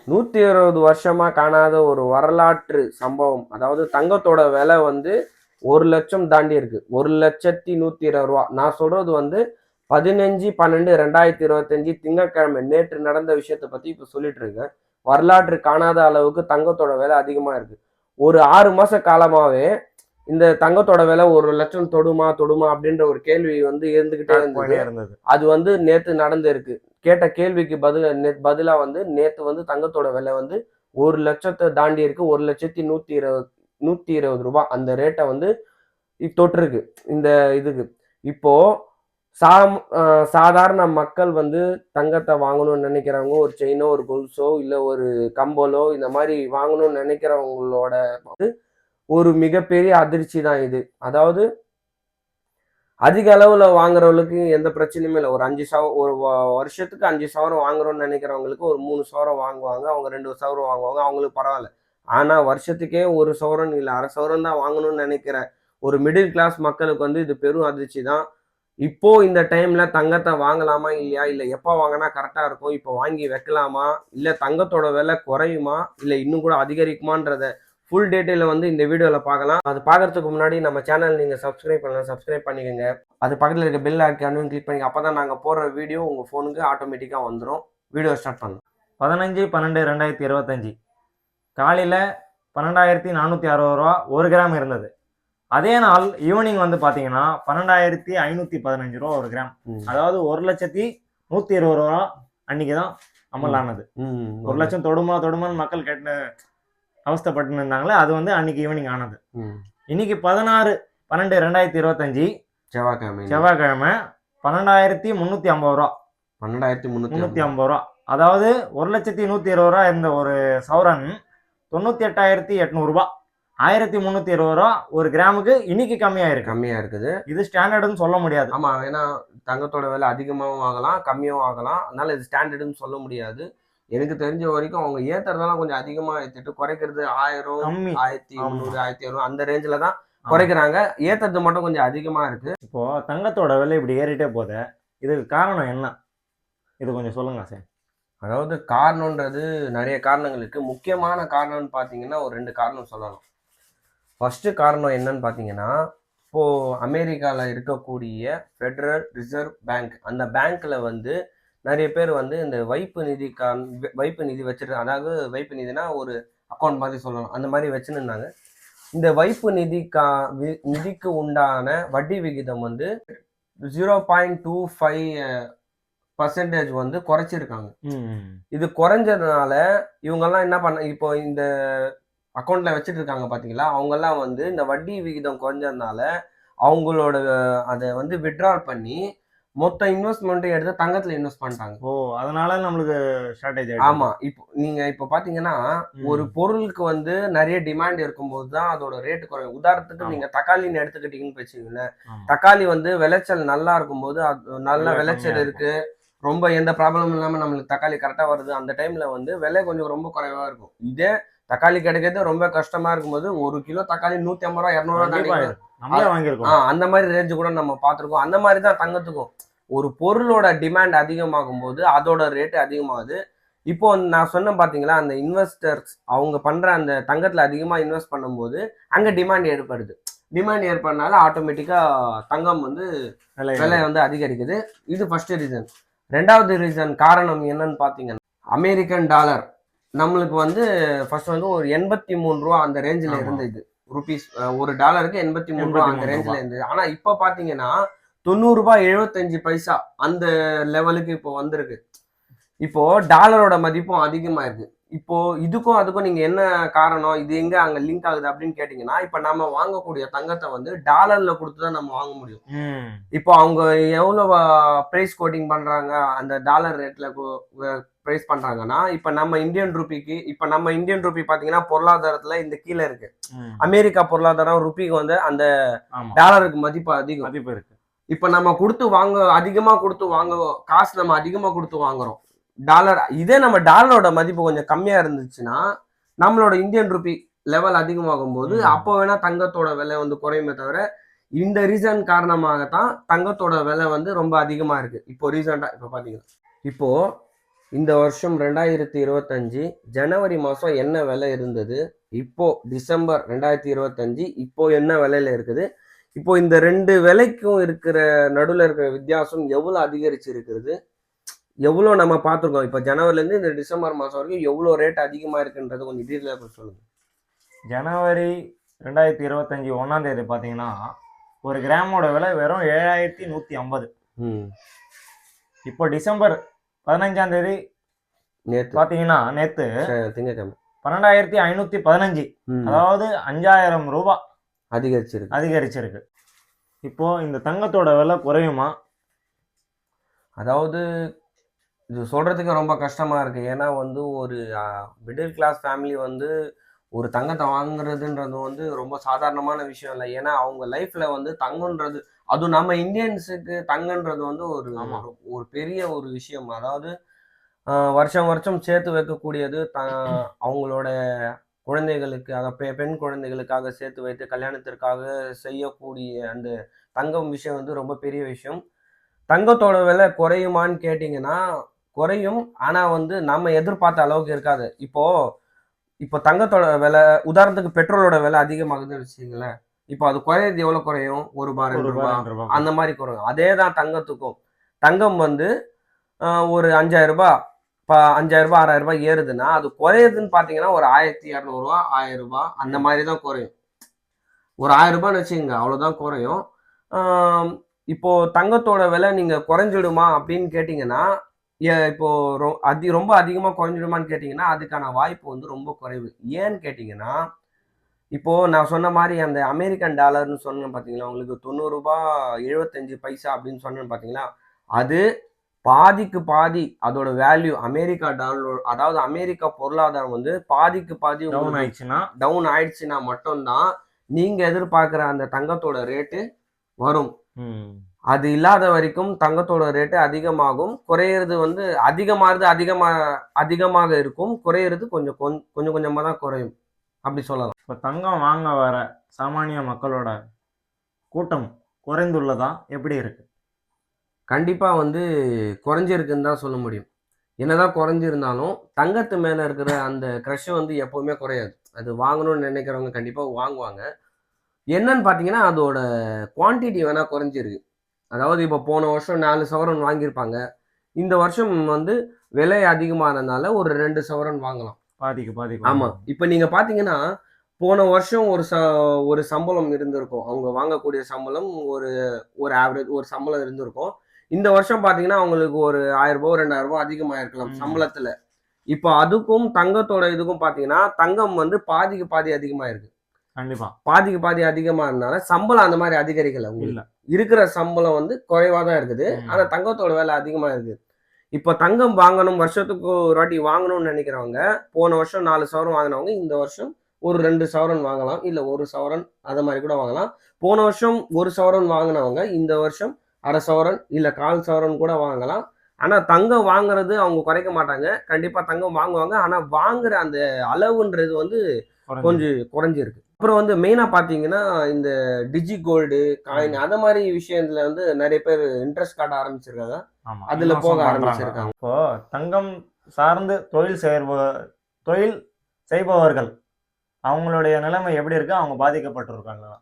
120 வருஷமா காணாத ஒரு வரலாற்று சம்பவம். அதாவது தங்கத்தோட விலை வந்து 1,00,000 தாண்டி இருக்கு. 1,120 ரூபா. நான் சொல்றது வந்து 15/12/2025 திங்கட்கிழமை நேற்று நடந்த விஷயத்தை பத்தி இப்ப சொல்லிட்டு இருக்கேன். வரலாற்று காணாத அளவுக்கு தங்கத்தோட விலை அதிகமா இருக்கு. ஒரு 6 மாச காலமாவே இந்த தங்கத்தோட விலை 1,00,000 தொடுமா தொடுமா அப்படின்ற ஒரு கேள்வி வந்து இருந்துகிட்டே இருந்தது. அது வந்து நேத்து நடந்திருக்கு. கேட்ட கேள்விக்கு பதிலா வந்து நேத்து வந்து தங்கத்தோட விலை வந்து 1,00,000 தாண்டி இருக்கு. 1,120 ரூபாய் அந்த ரேட்டை வந்து தொட்டிருக்கு இந்த இதுக்கு. இப்போ சாதாரண மக்கள் வந்து தங்கத்தை வாங்கணும்னு நினைக்கிறவங்க ஒரு செயினோ ஒரு கொலுசோ இல்ல ஒரு கம்பலோ இந்த மாதிரி வாங்கணும்னு நினைக்கிறவங்களோட ஒரு மிகப்பெரிய அதிர்ச்சி தான் இது. அதாவது அதிக அளவுல வாங்குறவங்களுக்கு எந்த பிரச்சனையுமே இல்லை. ஒரு 5 சவரம் ஒரு வருஷத்துக்கு 5 சவரம் வாங்குறோம்னு நினைக்கிறவங்களுக்கு ஒரு 3 சவரம் வாங்குவாங்க. அவங்க 2 சவரம் வாங்குவாங்க. அவங்களுக்கு பரவாயில்ல. ஆனா வருஷத்துக்கே 1 சவரன் இல்லை 1/2 சவரன் தான் வாங்கணும்னு நினைக்கிற ஒரு மிடில் கிளாஸ் மக்களுக்கு வந்து இது பெரும் அதிர்ச்சி தான். இப்போ இந்த டைம்ல தங்கத்தை வாங்கலாமா இல்லையா, இல்ல எப்போ வாங்கினா கரெக்டா இருக்கும், இப்போ வாங்கி வைக்கலாமா, இல்ல தங்கத்தோட விலை குறையுமா, இல்ல இன்னும் கூட அதிகரிக்குமான்றத ஃபுல் டீட்டெயில வந்து இந்த வீடியோல பார்க்கலாம். அது பார்க்கறதுக்கு முன்னாடி நம்ம சேனல் நீங்க சப்ஸ்கிரைப் பண்ணலாம், சப்ஸ்கிரைப் பண்ணிக்கோங்க. அது பக்கத்தில் இருக்க பெல் ஐக்கானையும் கிளிக் பண்ணி அப்பதான் நாங்க போடுற வீடியோ உங்க ஃபோனுக்கு ஆட்டோமேட்டிக்கா வந்துடும். வீடியோ ஸ்டார்ட் பண்ணலாம். 15/12/2025 காலையில் 12,460 ரூபா 1 கிராம் இருந்தது. அதே நாள் ஈவினிங் வந்து பார்த்தீங்கன்னா 12,515 ரூபா 1 கிராம். அதாவது 1,120 ரூபா அன்னைக்கு தான் அமலானது. 1,00,000 தொடுமான்னு மக்கள் கேட்டு அவஸ்தைப்பட்டு இருந்தாங்களே, அது வந்து அன்னைக்கு ஈவினிங் ஆனது. இன்னைக்கு 16/12/2025 செவ்வாய்க்கிழமை 12,350 ரூபா. 12,350 ரூபா. அதாவது 1,120 ரூபா இருந்த ஒரு சவரன் 98,800 ரூபா, 1,320 ரூபா ஒரு கிராமுக்கு இன்னைக்கு கம்மியா இருக்குது. இது ஸ்டாண்டர்டுன்னு சொல்ல முடியாது. ஆமா, ஏன்னா தங்கத்தோட விலை அதிகமாகவும் ஆகலாம் கம்மியாகவும் ஆகலாம். அதனால இது ஸ்டாண்டர்டுன்னு சொல்ல முடியாது. எனக்கு தெரிஞ்ச வரைக்கும் அவங்க ஏத்துறதெல்லாம் கொஞ்சம் அதிகமா ஏத்திட்டு குறைக்கிறது 1000, 1,300, 1,200 அந்த ரேஞ்சில தான் குறைக்கிறாங்க. ஏத்துறது மட்டும் கொஞ்சம் அதிகமா இருக்கு. இப்போ தங்கத்தோட விலை இப்படி ஏறிட்டே போகுது, இதுக்கு காரணம் என்ன? இது கொஞ்சம் சொல்லுங்க சார். அதாவது காரணம்ன்றது நிறைய காரணங்கள் இருக்கு. முக்கியமான காரணம்னு பார்த்தீங்கன்னா ஒரு 2 காரணம் சொல்லலாம். ஃபர்ஸ்ட் காரணம் என்னன்னு பார்த்தீங்கன்னா, இப்போ அமெரிக்காவில் இருக்கக்கூடிய ஃபெடரல் ரிசர்வ் பேங்க், அந்த பேங்க்ல வந்து நிறைய பேர் வந்து இந்த வைப்பு நிதி வச்சிருக்காங்க. அதாவது வைப்பு நிதினா ஒரு அக்கௌண்ட் மாதிரி சொல்லலாம், அந்த மாதிரி வச்சுன்னு இருந்தாங்க. இந்த வைப்பு நிதிக்கு உண்டான வட்டி விகிதம் வந்து 0.25% வந்து குறைச்சிருக்காங்க. இது குறைஞ்சதுனால இவங்கெல்லாம் என்ன பண்ண, இப்போ இந்த அக்கௌண்ட்ல வச்சுட்டு இருக்காங்க பாத்தீங்களா, அவங்கெல்லாம் வந்து இந்த வட்டி விகிதம் குறைஞ்சதுனால அவங்களோட அதை வந்து வித்ட்ரால் பண்ணி மொத்த இன்வெஸ்ட்மெண்ட்டையும் எடுத்து தங்கத்துல இன்வெஸ்ட் பண்ணிட்டாங்க. அதனால நம்மளுக்கு ஷார்டேஜ். ஆமா, இப்போ நீங்க இப்போ பாத்தீங்கன்னா ஒரு பொருளுக்கு வந்து நிறைய டிமாண்ட் இருக்கும்போது தான் அதோட ரேட் குறையும். உதாரணத்துக்கு நீங்க தக்காளின்னு எடுத்துக்கிட்டீங்கன்னு வச்சுக்கோங்களேன். தக்காளி வந்து விளைச்சல் நல்லா இருக்கும்போது நல்ல விளைச்சல் இருக்கு, ரொம்ப எந்த ப்ராப்ளமும் இல்லாம நம்மளுக்கு தக்காளி கரெக்டா வருது, அந்த டைம்ல வந்து விலை கொஞ்சம் ரொம்ப குறைவா இருக்கும். இதே தக்காளி கிடைக்கிறது ரொம்ப கஷ்டமா இருக்கும்போது 1 கிலோ தக்காளி 150 ரூபா 200 ரூபா அந்த மாதிரி ரேஞ்சு கூட நம்ம பார்த்துருக்கோம். அந்த மாதிரி தான் தங்கத்துக்கும் ஒரு பொருளோட டிமாண்ட் அதிகமாகும் போது அதோட ரேட்டு அதிகமாகுது. இப்போ நான் சொன்ன பாத்தீங்களா, அந்த இன்வெஸ்டர்ஸ் அவங்க பண்ற அந்த தங்கத்துல அதிகமா இன்வெஸ்ட் பண்ணும்போது அங்க டிமாண்ட் ஏற்படுது. டிமாண்ட் ஏற்படுறதுனால ஆட்டோமேட்டிக்கா தங்கம் வந்து விலை வந்து அதிகரிக்குது. இது ஃபர்ஸ்ட் ரீசன். 2வது ரீசன் காரணம் என்னன்னு பாத்தீங்கன்னா, அமெரிக்கன் டாலர் நம்மளுக்கு வந்து ஃபர்ஸ்ட் வந்து ஒரு 83 ரூபா அந்த ரேஞ்சில் இருந்தது. ருபீஸ் ஒரு டாலருக்கு 83 ரூபா அந்த ரேஞ்சில் இருந்தது. ஆனா இப்ப பாத்தீங்கன்னா 90 ரூபாய் 75 பைசா அந்த லெவலுக்கு இப்போ வந்திருக்கு. இப்போ டாலரோட மதிப்பும் அதிகமா இருக்கு. இப்போ இதுக்கும் அதுக்கும் நீங்க என்ன காரணம், இது எங்க அங்க லிங்க் ஆகுது அப்படின்னு கேட்டீங்கன்னா, இப்ப நம்ம வாங்கக்கூடிய தங்கத்தை வந்து டாலர்ல கொடுத்துதான் நம்ம வாங்க முடியும். இப்போ அவங்க எவ்வளவு பிரைஸ் கோட்டிங் பண்றாங்க அந்த டாலர் ரேட்ல பிரைஸ் பண்றாங்கன்னா, இப்ப நம்ம இந்தியன் ரூபி பாத்தீங்கன்னா பொருளாதாரத்துல இந்த கீழே இருக்கு. அமெரிக்கா பொருளாதாரம் ரூபிக்கு வந்து அந்த டாலருக்கு மதிப்பு இருக்கு. இப்ப நம்ம அதிகமா கொடுத்து காசு நம்ம அதிகமா கொடுத்து வாங்குறோம் டாலர். இதே நம்ம டாலரோட மதிப்பு கொஞ்சம் கம்மியா இருந்துச்சுன்னா நம்மளோட இந்தியன் ரூபி லெவல் அதிகமாகும் போது அப்போ வேணா தங்கத்தோட விலை வந்து குறையுமே தவிர, இந்த ரீசன் காரணமாகத்தான் தங்கத்தோட விலை வந்து ரொம்ப அதிகமா இருக்கு இப்போ ரீசெண்டா. இப்ப பாத்தீங்கன்னா இப்போ இந்த வருஷம் 2025 ஜனவரி மாதம் என்ன விலை இருந்தது, இப்போ டிசம்பர் 2025 இப்போ என்ன விலையில இருக்குது, இப்போ இந்த ரெண்டு விலைக்கும் இருக்கிற நடுவில் இருக்கிற வித்தியாசம் எவ்வளோ அதிகரிச்சு இருக்கிறது, எவ்வளோ நம்ம பார்த்துருக்கோம். இப்போ ஜனவரிலேருந்து இந்த டிசம்பர் மாதம் வரைக்கும் எவ்வளோ ரேட் அதிகமாக இருக்குன்றது கொஞ்சம் டீட்டெயிலாக சொல்லுங்கள். ஜனவரி 2025 1ஆம் தேதி பார்த்தீங்கன்னா ஒரு கிராமோட விலை வெறும் 7150. இப்போ டிசம்பர் 15ஆம் தேதி நேற்று பார்த்தீங்கன்னா நேற்று திங்கக்கிழமை 12515, அதாவது 5000 ரூபாய் அதிகரிச்சிருக்கு. இப்போ இந்த தங்கத்தோட விலை குறையுமா? அதாவது இது சொல்றதுக்கு ரொம்ப கஷ்டமா இருக்கு. ஏன்னா வந்து ஒரு மிடில் கிளாஸ் ஃபேமிலி வந்து ஒரு தங்கத்தை வாங்குறதுன்றது வந்து ரொம்ப சாதாரணமான விஷயம் இல்லை. ஏன்னா அவங்க லைஃப்ல வந்து தங்கன்றது, அதுவும் நம்ம இந்தியன்ஸுக்கு தங்கன்றது வந்து ஒரு பெரிய ஒரு விஷயம். அதாவது வருஷம் வருஷம் சேர்த்து வைக்கக்கூடியது அவங்களோட குழந்தைகளுக்கு, அதை பெண் குழந்தைகளுக்காக சேர்த்து வைத்து கல்யாணத்திற்காக செய்யக்கூடிய அந்த தங்கம் விஷயம் வந்து ரொம்ப பெரிய விஷயம். தங்கத்தோட விலை குறையுமான்னு கேட்டிங்கன்னா குறையும். ஆனால் வந்து நம்ம எதிர்பார்த்த அளவுக்கு இருக்காது. இப்போ தங்கத்தோட விலை, உதாரணத்துக்கு பெட்ரோலோட விலை அதிகமாகுதுன்னு வச்சுங்களேன். இப்போ அது குறையிறது எவ்வளோ குறையும்? ₹1 ₹2 அந்த மாதிரி குறையும். அதே தான் தங்கத்துக்கும். தங்கம் வந்து ஒரு ₹5000 ₹5000 ₹6000 ஏறுதுன்னா அது குறையுதுன்னு பார்த்தீங்கன்னா ஒரு ₹1200 ₹1000 அந்த மாதிரி தான் குறையும். ஒரு ₹1000 வச்சுக்கோங்க, அவ்வளோதான் குறையும். இப்போ தங்கத்தோட விலை நீங்க குறைஞ்சிடுமா அப்படின்னு கேட்டீங்கன்னா, இப்போ ரொம்ப அதிகமா குறைஞ்சிடுமான்னு கேட்டீங்கன்னா அதுக்கான வாய்ப்பு வந்து ரொம்ப குறைவு. ஏன்னு கேட்டீங்கன்னா, இப்போ நான் சொன்ன மாதிரி அந்த அமெரிக்கன் டாலர்னு சொன்னேன் பார்த்தீங்களா, உங்களுக்கு ₹90.75 அப்படின்னு சொன்னேன் பார்த்தீங்களா, அது பாதிக்கு பாதி அதோட வேல்யூ அமெரிக்கா டாலர், அதாவது அமெரிக்கா பொருளாதாரம் வந்து பாதிக்கு பாதி டவுன் ஆயிடுச்சுன்னா மட்டும்தான் நீங்க எதிர்பார்க்குற அந்த தங்கத்தோட ரேட்டு வரும். அது இல்லாத வரைக்கும் தங்கத்தோட ரேட்டு அதிகமாகும். குறையிறது வந்து அதிகமாக இருக்கும். குறையிறது கொஞ்சம் கொஞ்சமா தான் குறையும், அப்படி சொல்லலாம். இப்போ தங்கம் வாங்க வர சாமானிய மக்களோட கூட்டம் குறைந்துள்ளதா, எப்படி இருக்கு? கண்டிப்பா வந்து குறைஞ்சிருக்குன்னு தான் சொல்ல முடியும். என்னதான் குறைஞ்சிருந்தாலும் தங்கத்து மேல இருக்கிற அந்த க்ரஷ் வந்து எப்பவுமே குறையாது. அது வாங்கணும்னு நினைக்கிறவங்க கண்டிப்பா வாங்குவாங்க. என்னன்னு பார்த்தீங்கன்னா, அதோட குவான்டிட்டி வேணா குறைஞ்சிருக்கு. அதாவது இப்போ போன வருஷம் 4 சவரன் வாங்கியிருப்பாங்க. இந்த வருஷம் வந்து விலை அதிகமானதுனால ஒரு 2 சவரன் வாங்கலாம். பாதிக்கு ஆமா. இப்போ நீங்க பார்த்தீங்கன்னா, போன வருஷம் ஒரு சம்பளம் இருந்திருக்கும். அவங்க வாங்கக்கூடிய சம்பளம் ஒரு ஆவரேஜ் ஒரு சம்பளம் இருந்திருக்கும். இந்த வருஷம் பார்த்தீங்கன்னா, அவங்களுக்கு ஒரு ₹1000 ₹2000 அதிகமாயிருக்கலாம் சம்பளத்துல. இப்போ அதுக்கும் தங்கத்தோட இதுக்கும் பார்த்தீங்கன்னா, தங்கம் வந்து பாதிக்கு பாதி அதிகமாயிருக்கு. கண்டிப்பா பாதிக்கு பாதி அதிகமா இருந்தால சம்பளம் அந்த மாதிரி அதிகரிக்கல. உங்களுக்கு இருக்கிற சம்பளம் வந்து குறைவா தான் இருக்குது. ஆனா தங்கத்தோட விலை அதிகமா இருக்கு. இப்ப தங்கம் வாங்கணும், வருஷத்துக்கு ஒரு வாட்டி வாங்கணும்னு நினைக்கிறவங்க, போன வருஷம் 4 சவரன் வாங்கினவங்க இந்த வருஷம் ஒரு 2 சவரன் வாங்கலாம், இல்ல 1 சவரன் அது மாதிரி கூட வாங்கலாம். போன வருஷம் 1 சவரன் வாங்கினவங்க இந்த வருஷம் அரை சவரன் இல்ல 1/4 சவரன் கூட வாங்கலாம். ஆனா தங்கம் வாங்குறது அவங்க குறைக்க மாட்டாங்க. கண்டிப்பா தங்கம் வாங்குவாங்க. ஆனா வாங்குற அந்த அளவுன்றது வந்து கொஞ்சம் குறைஞ்சிருக்கு. அப்புறம் வந்து மெயினா பாத்தீங்கன்னா, இந்த டிஜி கோல்டு காயின் அந்த மாதிரி விஷயத்துல வந்து நிறைய பேர் இன்ட்ரெஸ்ட் காட்ட ஆரம்பிச்சிருக்காங்க. அதுல போக ஆரம்பிச்சிருக்காங்க. இப்போ தங்கம் சார்ந்து தொழில் செய்பவர்கள் அவங்களுடைய நிலைமை எப்படி இருக்கு? அவங்க பாதிக்கப்பட்டிருக்காங்களா?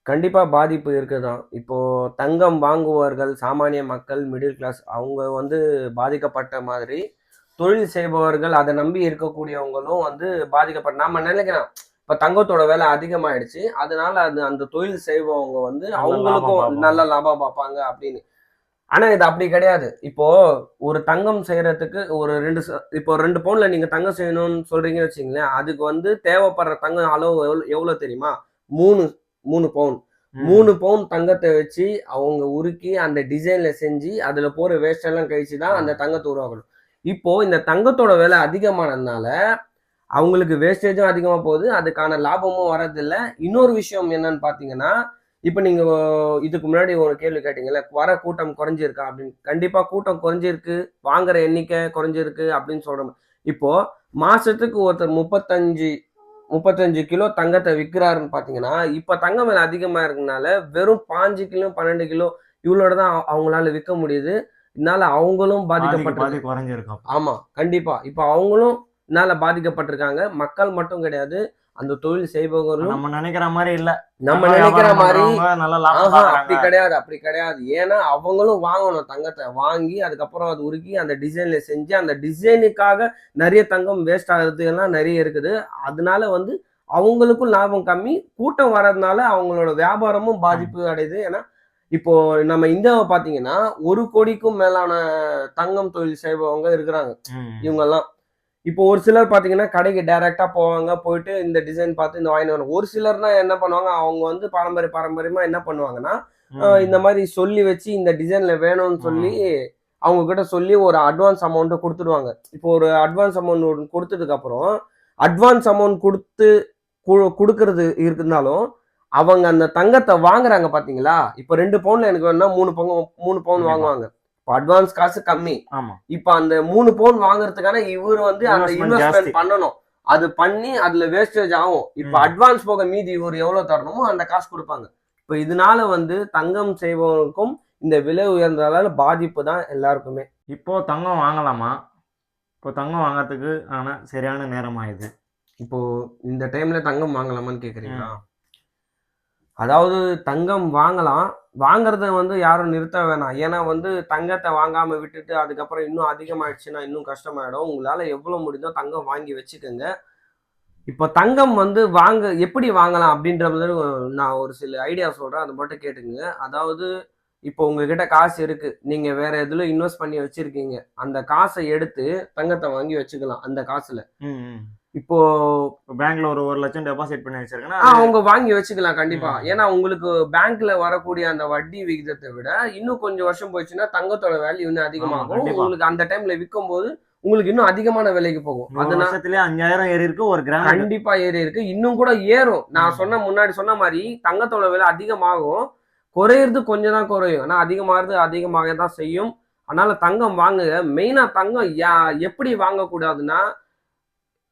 கண்டிப்பா பாதிப்பு இருக்குதான். இப்போ தங்கம் வாங்குபவர்கள், சாமானிய மக்கள், மிடில் கிளாஸ் அவங்க வந்து பாதிக்கப்பட்ட மாதிரி, தொழில் செய்பவர்கள் அதை நம்பி இருக்கக்கூடியவங்களும் வந்து நாம நினைக்கிறோம் இப்ப தங்கத்தோட விலை அதிகமாயிடுச்சு, அதனால அந்த தொழில் செய்பவங்க வந்து அவங்களுக்கும் நல்ல லாபம் பார்ப்பாங்க அப்படின்னு. ஆனா இது அப்படி கிடையாது. இப்போ ஒரு தங்கம் செய்யறதுக்கு ஒரு இப்போ 2 பவுன்ல நீங்க தங்கம் செய்யணும்னு சொல்றீங்கன்னு வச்சுங்களேன், அதுக்கு வந்து தேவைப்படுற தங்கம் அளவு எவ்வளவு தெரியுமா? 3 பவுன். 3 பவுன் தங்கத்தை வச்சு அவங்க உருக்கி அந்த டிசைன்ல செஞ்சு அதுல போற வேஸ்ட் எல்லாம் கழிச்சுதான் அந்த தங்கத்தை உருவாக்கணும். இப்போ இந்த தங்கத்தோட விலை அதிகமானதுனால அவங்களுக்கு வேஸ்டேஜும் அதிகமா போகுது, அதுக்கான லாபமும் வர்றதில்ல. இன்னொரு விஷயம் என்னன்னு பாத்தீங்கன்னா, இப்ப நீங்க இதுக்கு முன்னாடி ஒரு கேள்வி கேட்டீங்கல்ல, வர கூட்டம் குறைஞ்சிருக்கா அப்படின்னு. கண்டிப்பா கூட்டம் குறைஞ்சிருக்கு, வாங்குற எண்ணிக்கை குறைஞ்சிருக்கு அப்படின்னு சொல்றோம். இப்போ மாசத்துக்கு ஒருத்தர் 35 கிலோ தங்கத்தை விற்கிறாருன்னு பாத்தீங்கன்னா, இப்ப தங்கம் விலை அதிகமா இருக்கனால வெறும் 5 கிலோ 12 கிலோ இவ்வளோட தான் அவங்களால விற்க முடியுது. இதனால அவங்களும் பாதிக்கப்பட்டு பாதி குறைஞ்சிருக்கும். ஆமா கண்டிப்பா. இப்ப அவங்களும் இதனால பாதிக்கப்பட்டிருக்காங்க. மக்கள் மட்டும் கிடையாது, அந்த தொழில் செய்பவர்களும் நம்ம நினைக்கிற மாதிரி இல்ல. நம்ம தங்கம் நினைக்கிற வியாபாரம் மாதிரி பண்றவங்க நல்ல லாபம் அப்படி பாக்குறாங்க. கிடையாது, அப்படி கிடையாது. ஏன்னா அவங்களும் வாங்கணும் தங்கத்தை வாங்கி அதுக்கப்புறம் அது உருக்கி அந்த டிசைன்ல செஞ்சு அந்த டிசைனுக்காக நிறைய தங்கம் வேஸ்ட் ஆகுறது எல்லாம் நிறைய இருக்குது. அதனால வந்து அவங்களுக்கும் லாபம் கம்மி, கூட்டம் வர்றதுனால அவங்களோட வியாபாரமும் பாதிப்பு அடையுது. ஏன்னா இப்போ நம்ம இந்தியாவை பாத்தீங்கன்னா 1 கோடிக்கும் மேலான தங்கம் தொழில் செய்பவங்க இருக்கிறாங்க இவங்கெல்லாம். இப்போ ஒரு சிலர் பாத்தீங்கன்னா கடைக்கு டைரக்டா போவாங்க, போயிட்டு இந்த டிசைன் பார்த்து இந்த வாங்கிட்டு வரணும். ஒரு சிலர்னா என்ன பண்ணுவாங்க, அவங்க வந்து பாரம்பரியமா என்ன பண்ணுவாங்கன்னா இந்த மாதிரி சொல்லி வச்சு இந்த டிசைன்ல வேணும்னு சொல்லி அவங்க கிட்ட சொல்லி ஒரு அட்வான்ஸ் அமௌண்ட் கொடுத்துடுவாங்க. இப்போ ஒரு அட்வான்ஸ் அமௌண்ட் கொடுத்ததுக்கு அப்புறம் அட்வான்ஸ் அமௌண்ட் கொடுக்கறது இருந்தாலும் அவங்க அந்த தங்கத்தை வாங்குறாங்க பாத்தீங்களா. இப்ப 2 பவுன்ல எனக்கு வேணும்னா 3 பவுன் வாங்குவாங்க. அட்வான்ஸ் காசு கம்மி. இப்ப அந்த 3 பவுன் வாங்குறதுக்கான இவர் வந்து அந்த இன்வெஸ்ட்மெண்ட் பண்ணணும். அது பண்ணி அதுல வேஸ்டேஜ் ஆகும். இப்ப அட்வான்ஸ் போக மீதி இவர் எவ்வளவு தரணுமோ அந்த காசு கொடுப்பாங்க. இப்ப இதனால வந்து தங்கம் செய்பவருக்கும் இந்த விலை உயர்ந்ததால பாதிப்பு தான் எல்லாருக்குமே. இப்போ தங்கம் வாங்கலாமா? இப்போ தங்கம் வாங்கறதுக்கு சரியான நேரம் ஆயுது. இப்போ இந்த டைம்ல தங்கம் வாங்கலாமான்னு கேக்குறீங்களா? அதாவது தங்கம் வாங்கலாம், வாங்குறத வந்து யாரும் நிறுத்த வேணாம். ஏன்னா வந்து தங்கத்தை வாங்காம விட்டுட்டு அதுக்கப்புறம் இன்னும் அதிகமாயிடுச்சுன்னா இன்னும் கஷ்டமாயிடும். உங்களால எவ்வளவு முடியுதோ தங்கம் வாங்கி வச்சுக்கோங்க. இப்போ தங்கம் வந்து எப்படி வாங்கலாம் அப்படின்றது நான் ஒரு சில ஐடியா சொல்றேன், அதை மட்டும் கேட்டுங்க. அதாவது இப்போ உங்ககிட்ட காசு இருக்கு, நீங்க வேற எதுல இன்வெஸ்ட் பண்ணி வச்சிருக்கீங்க, அந்த காசை எடுத்து தங்கத்தை வாங்கி வச்சுக்கலாம். அந்த காசுல இப்போ பேங்க்ல ஒரு 1,00,000 டெபாசிட் பண்ணி வச்சிருக்கேன்னா அவங்க வாங்கி வச்சுக்கலாம் கண்டிப்பா. ஏன்னா உங்களுக்கு பேங்க்ல வரக்கூடிய அந்த வட்டி விகிதத்தை விட இன்னும் கொஞ்சம் வருஷம் போச்சுன்னா தங்கத்தோட வேல்யூ இன்னும் அதிகமாகும். உங்களுக்கு அந்த டைம்ல விற்கும் போது உங்களுக்கு இன்னும் அதிகமான விலைக்கு போகும். அதனால 5,000 ஏறி இருக்கு ஒரு கிராம். கண்டிப்பா ஏறி இருக்கு, இன்னும் கூட ஏறும். நான் முன்னாடி சொன்ன மாதிரி தங்கத்தோட விலை அதிகமாகும், குறையிறது கொஞ்சம் தான் குறையும். ஆனா அதிகமாக தான் செய்யும். அதனால தங்கம் வாங்குங்க. மெயினா தங்கம் எப்படி வாங்கக்கூடாதுன்னா,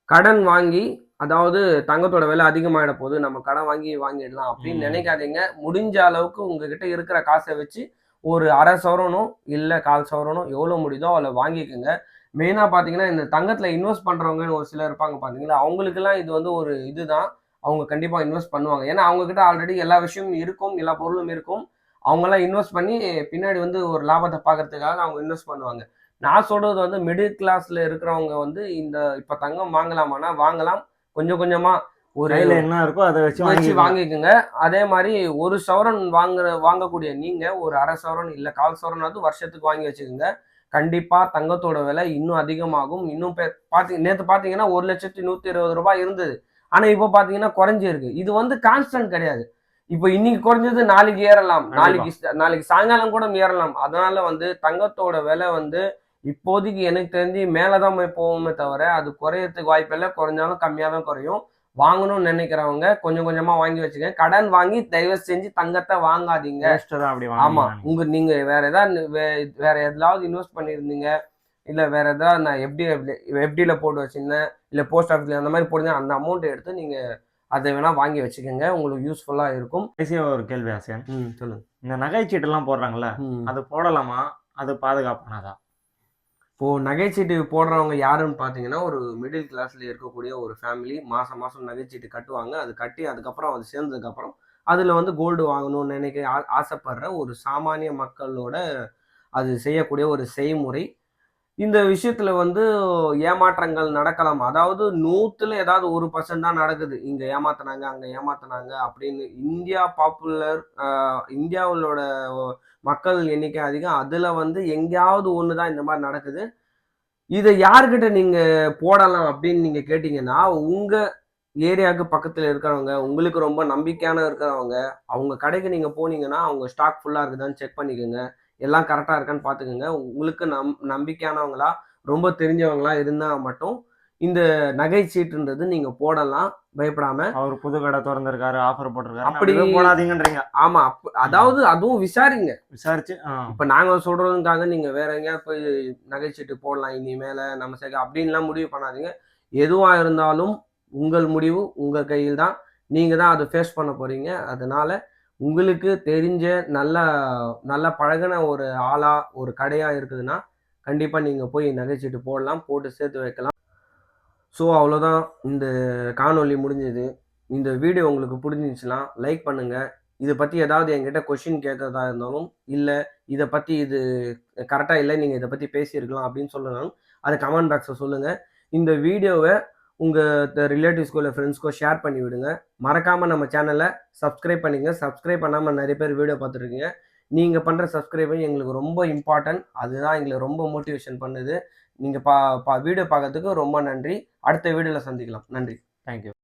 கடன் வாங்கி, அதாவது தங்கத்தோட விலை அதிகமாயிட போது நம்ம கடன் வாங்கிடலாம் அப்படின்னு நினைக்காதீங்க. முடிஞ்ச அளவுக்கு உங்ககிட்ட இருக்கிற காசை வச்சு ஒரு 1/2 சவரனோ இல்ல 1/4 சவரனோ எவ்வளவு முடியுதோ அவளை வாங்கிக்கோங்க. மெயினா பாத்தீங்கன்னா இந்த தங்கத்துல இன்வெஸ்ட் பண்றவங்கன்னு ஒரு சிலர் இருப்பாங்க பாத்தீங்களா, அவங்களுக்கு எல்லாம் இது வந்து ஒரு இதுதான். அவங்க கண்டிப்பா இன்வெஸ்ட் பண்ணுவாங்க. ஏன்னா அவங்க கிட்ட ஆல்ரெடி எல்லா விஷயமும் இருக்கும், எல்லா பொருளும் இருக்கும். அவங்க எல்லாம் இன்வெஸ்ட் பண்ணி பின்னாடி வந்து ஒரு லாபத்தை பாக்குறதுக்காக அவங்க இன்வெஸ்ட் பண்ணுவாங்க. நான் சொல்றது வந்து மிடில் கிளாஸ்ல இருக்கிறவங்க வந்து இப்ப தங்கம் வாங்கலாமான்னா வாங்கலாம். கொஞ்சம் கொஞ்சமா ஒரு என்ன இருக்கோ அதை வச்சு வாங்கிக்கோங்க. அதே மாதிரி 1 சவரன் வாங்கக்கூடிய நீங்க ஒரு 1/2 சவரன் இல்ல 1/4 சவரனாவது வருஷத்துக்கு வாங்கி வச்சுக்கோங்க. கண்டிப்பா தங்கத்தோட விலை இன்னும் அதிகமாகும். இன்னும் நேத்து பாத்தீங்கன்னா 1,120,000 ரூபாய் இருந்தது. ஆனா இப்ப பாத்தீங்கன்னா குறைஞ்சிருக்கு. இது வந்து கான்ஸ்டன்ட் கிடையாது. இப்ப இன்னைக்கு குறைஞ்சது நாளைக்கு ஏறலாம், நாளைக்கு சாயங்காலம் கூட ஏறலாம். அதனால வந்து தங்கத்தோட விலை வந்து இப்போதைக்கு எனக்கு தெரிஞ்சு மேலதான் போகுமே தவிர அது குறையறதுக்கு வாய்ப்பு இல்லை. குறைஞ்சாலும் கம்மியா தான் குறையும். வாங்கணும்னு நினைக்கிறவங்க கொஞ்சம் கொஞ்சமா வாங்கி வச்சுக்க. கடன் வாங்கி தயவு செஞ்சு தங்கத்தை வாங்காதீங்க. ஆமா, நீங்க வேற எதாவது இன்வெஸ்ட் பண்ணிருந்தீங்க, இல்ல வேற ஏதாவது நான் எஃப்டில போட்டு வச்சிருந்தேன், இல்ல போஸ்ட் ஆஃபீஸ்ல அந்த மாதிரி போடுங்க, அந்த அமௌண்ட் எடுத்து நீங்க அதை வேணா வாங்கி வச்சுக்கோங்க. உங்களுக்கு யூஸ்ஃபுல்லா இருக்கும். ஒரு கேள்வி ஆசையன், சொல்லுங்க. இந்த நகைச்சீட்டு எல்லாம் போடுறாங்கல்ல, அது போடலாமா? அது பாதுகாப்பானதா? இப்போ நகைச்சீட்டு போடுறவங்க யாருன்னு பாத்தீங்கன்னா ஒரு மிடில் கிளாஸ்ல இருக்கக்கூடிய ஒரு ஃபேமிலி மாசம் மாசம் நகைச்சீட்டு கட்டுவாங்க. அது கட்டி அதுக்கப்புறம் அது சேர்ந்ததுக்கு அப்புறம் அதுல வந்து கோல்டு வாங்கணும்னு ஆசைப்படுற ஒரு சாமானிய மக்களோட அது செய்யக்கூடிய ஒரு செய்முறை. இந்த விஷயத்துல வந்து ஏமாற்றங்கள் நடக்கலாம். அதாவது 100ல ஏதாவது 1% தான் நடக்குது. இங்க ஏமாத்தினாங்க, அங்க ஏமாத்தினாங்க அப்படின்னு. இந்தியாவோட மக்கள் எண்ணிக்கை அதிகம். அதுல வந்து எங்கேயாவது ஒண்ணுதான் இந்த மாதிரி நடக்குது. இதை யாருக்கிட்ட நீங்க போடலாம் அப்படின்னு நீங்க கேட்டீங்கன்னா, உங்க ஏரியாவுக்கு பக்கத்துல இருக்கிறவங்க, உங்களுக்கு ரொம்ப நம்பிக்கையான இருக்கிறவங்க, அவங்க கடைக்கு நீங்க போனீங்கன்னா அவங்க ஸ்டாக் ஃபுல்லா இருக்குதான்னு செக் பண்ணிக்கோங்க. எல்லாம் கரெக்டா இருக்கான்னு பாத்துக்கோங்க. உங்களுக்கு நம்பிக்கையானவங்களா ரொம்ப தெரிஞ்சவங்களா இருந்தா மட்டும் இந்த நகைச்சீட்டுன்றது நீங்க போடலாம் பயப்படாம. அவர் புது கடை திறந்திருக்காரு, ஆஃபர் போட்டிருக்காரு, அப்படி போடாதீங்கன்றீங்க. ஆமா, அதாவது அதுவும் விசாரிச்சு. இப்ப நாங்க சொல்றதுக்காக நீங்க வேற எங்கேயாவது போய் நகைச்சீட்டு போடலாம் இனிமேல நம்ம சேர்க்க அப்படின்லாம் முடிவு பண்ணாதீங்க. எதுவா இருந்தாலும் உங்கள் முடிவு உங்க கையில் தான். நீங்க தான் அதை ஃபேஸ் பண்ண போறீங்க. அதனால உங்களுக்கு தெரிஞ்ச நல்லா பழகின ஒரு ஆளா ஒரு கடையா இருக்குதுன்னா கண்டிப்பா நீங்க போய் நகைச்சீட்டு போடலாம், போட்டு சேர்த்து வைக்கலாம். ஸோ அவ்வளோதான், இந்த காணொளி முடிஞ்சது. இந்த வீடியோ உங்களுக்கு பிடிச்சிருந்துச்சுன்னா லைக் பண்ணுங்க. இதை பற்றி ஏதாவது என்கிட்ட கொஷின் கேட்கறதா இருந்தாலும், இல்லை இதை பற்றி இது கரெக்டாக இல்லை, நீங்கள் இதை பற்றி பேசியிருக்கலாம் அப்படின்னு சொல்லணும், அதை கமெண்ட் பாக்ஸில் சொல்லுங்கள். இந்த வீடியோவை உங்கள் ரிலேட்டிவ்ஸ்க்கோ இல்லை ஃப்ரெண்ட்ஸ்க்கோ ஷேர் பண்ணி விடுங்க. மறக்காமல் நம்ம சேனலை சப்ஸ்கிரைப் பண்ணிங்க. சப்ஸ்கிரைப் பண்ணாமல் நிறைய பேர் வீடியோ பார்த்துருக்கீங்க. நீங்கள் பண்ணுற சப்ஸ்கிரைபர் எங்களுக்கு ரொம்ப இம்பார்ட்டன்ட். அதுதான் எங்களுக்கு ரொம்ப மோட்டிவேஷன் பண்ணுது. நீங்கள் வீடியோ பார்க்கறதுக்கு ரொம்ப நன்றி. அடுத்த வீடியோவில் சந்திக்கலாம். நன்றி. தேங்க்யூ.